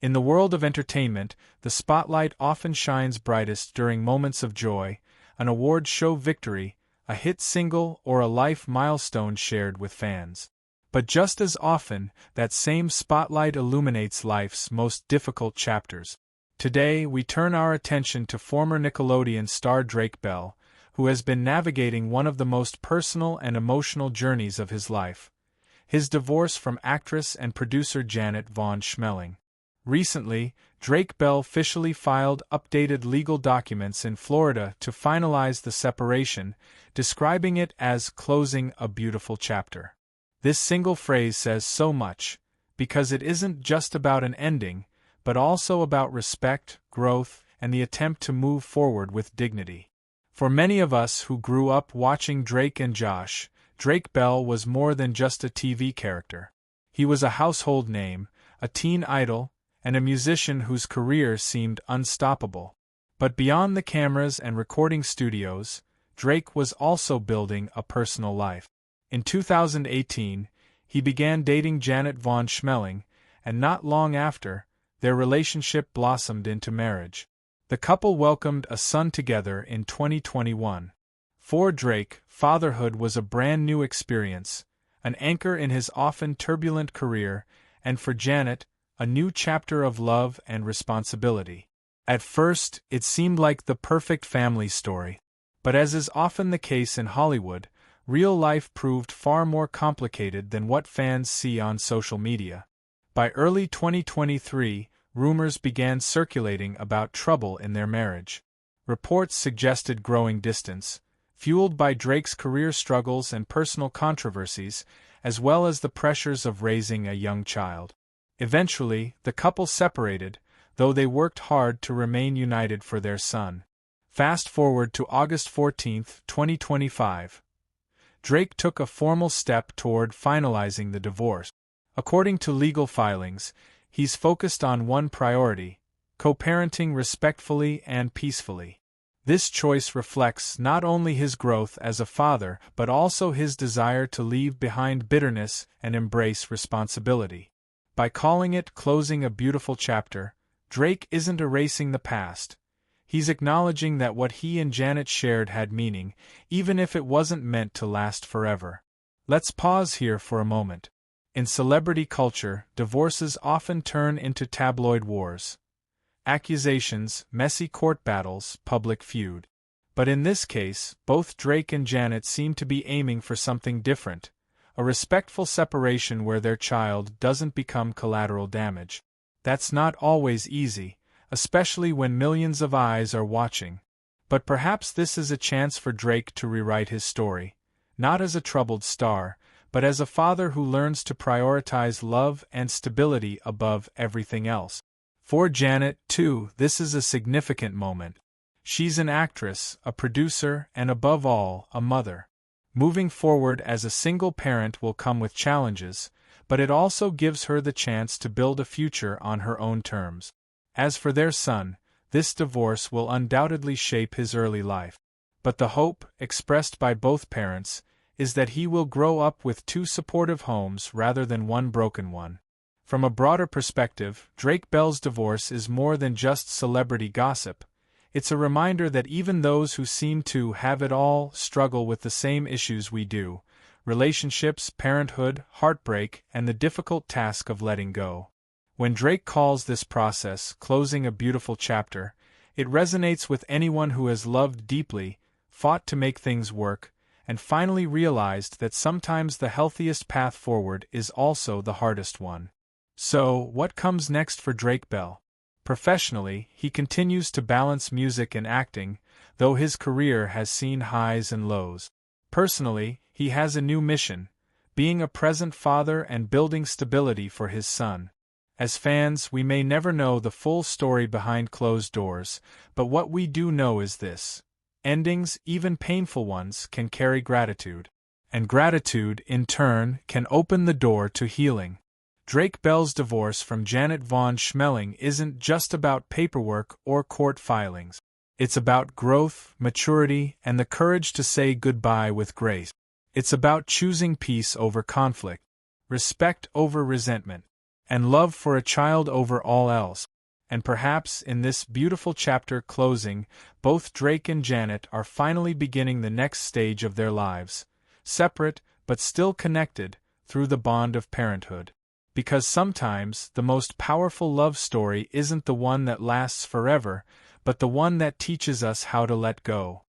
In the world of entertainment, the spotlight often shines brightest during moments of joy, an award show victory, a hit single, or a life milestone shared with fans. But just as often, that same spotlight illuminates life's most difficult chapters. Today, we turn our attention to former Nickelodeon star Drake Bell, who has been navigating one of the most personal and emotional journeys of his life: his divorce from actress and producer Janet Von Schmeling. Recently, Drake Bell officially filed updated legal documents in Florida to finalize the separation, describing it as closing a beautiful chapter. This single phrase says so much, because it isn't just about an ending, but also about respect, growth, and the attempt to move forward with dignity. For many of us who grew up watching Drake and Josh, Drake Bell was more than just a TV character. He was a household name, a teen idol, and a musician whose career seemed unstoppable. But beyond the cameras and recording studios, Drake was also building a personal life. In 2018, he began dating Janet Von Schmeling, and not long after, their relationship blossomed into marriage. The couple welcomed a son together in 2021. For Drake, fatherhood was a brand new experience, an anchor in his often turbulent career, and for Janet, a new chapter of love and responsibility. At first, it seemed like the perfect family story. But as is often the case in Hollywood, real life proved far more complicated than what fans see on social media. By early 2023, rumors began circulating about trouble in their marriage. Reports suggested growing distance, fueled by Drake's career struggles and personal controversies, as well as the pressures of raising a young child. Eventually, the couple separated, though they worked hard to remain united for their son. Fast forward to August 14, 2025. Drake took a formal step toward finalizing the divorce. According to legal filings, he's focused on one priority: co-parenting respectfully and peacefully. This choice reflects not only his growth as a father but also his desire to leave behind bitterness and embrace responsibility. By calling it closing a beautiful chapter, Drake isn't erasing the past. He's acknowledging that what he and Janet shared had meaning, even if it wasn't meant to last forever. Let's pause here for a moment. In celebrity culture, divorces often turn into tabloid wars. Accusations, messy court battles, public feud. But in this case, both Drake and Janet seem to be aiming for something different: a respectful separation where their child doesn't become collateral damage. That's not always easy, especially when millions of eyes are watching. But perhaps this is a chance for Drake to rewrite his story, not as a troubled star, but as a father who learns to prioritize love and stability above everything else. For Janet, too, this is a significant moment. She's an actress, a producer, and above all, a mother. Moving forward as a single parent will come with challenges, but it also gives her the chance to build a future on her own terms. As for their son, this divorce will undoubtedly shape his early life. But the hope, expressed by both parents, is that he will grow up with two supportive homes rather than one broken one. From a broader perspective, Drake Bell's divorce is more than just celebrity gossip. It's a reminder that even those who seem to have it all struggle with the same issues we do: relationships, parenthood, heartbreak, and the difficult task of letting go. When Drake calls this process closing a beautiful chapter, it resonates with anyone who has loved deeply, fought to make things work, and finally realized that sometimes the healthiest path forward is also the hardest one. So, what comes next for Drake Bell? Professionally, he continues to balance music and acting, though his career has seen highs and lows. Personally, he has a new mission: being a present father and building stability for his son. As fans, we may never know the full story behind closed doors, but what we do know is this: endings, even painful ones, can carry gratitude. And gratitude, in turn, can open the door to healing. Drake Bell's divorce from Janet Von Schmeling isn't just about paperwork or court filings. It's about growth, maturity, and the courage to say goodbye with grace. It's about choosing peace over conflict, respect over resentment, and love for a child over all else. And perhaps in this beautiful chapter closing, both Drake and Janet are finally beginning the next stage of their lives, separate but still connected through the bond of parenthood. Because sometimes the most powerful love story isn't the one that lasts forever, but the one that teaches us how to let go.